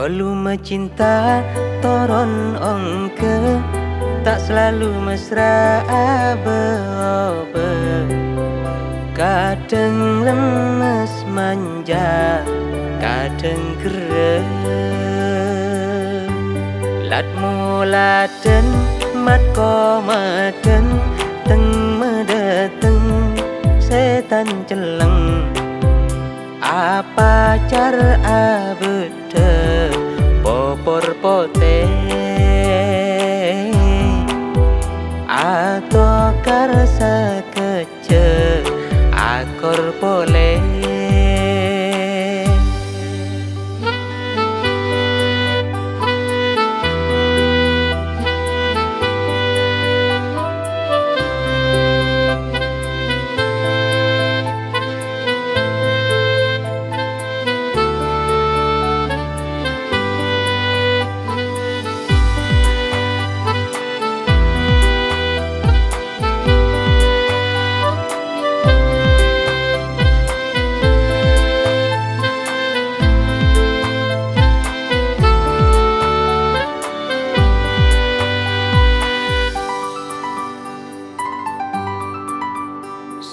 Volume cinta toron ongke, tak selalu mesra abe-abe. Kadang lemes manja, kadang gereh. Latmu laden, mat komaden, teng medeteng setan celeng. Apa cara abede popor pote atau karsa kece akor pole.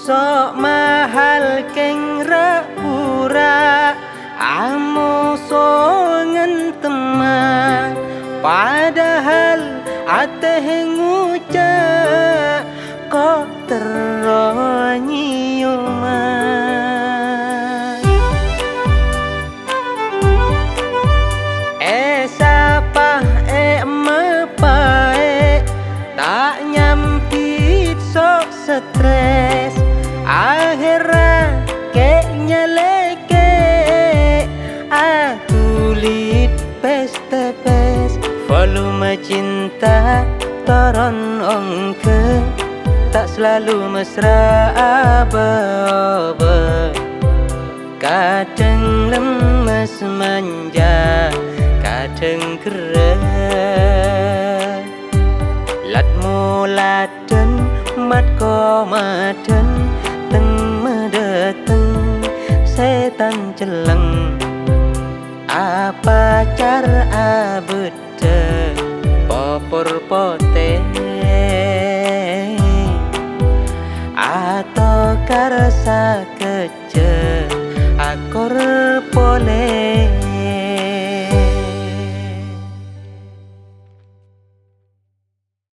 Sok mahal keng rapura amo songen teman, padahal ateh ngucap kok teronyiuman. Sapah mepae tak nyampit sok stres. Akhirnya kayaknya leke tulit pes-tepes. Volume cinta toron ongke, tak selalu mesra abe-abe. Kadang lemes manja, kadang gereh. Latmu laden, mat komaden, teng medeteng setan celeng. Apa cara abede popor pot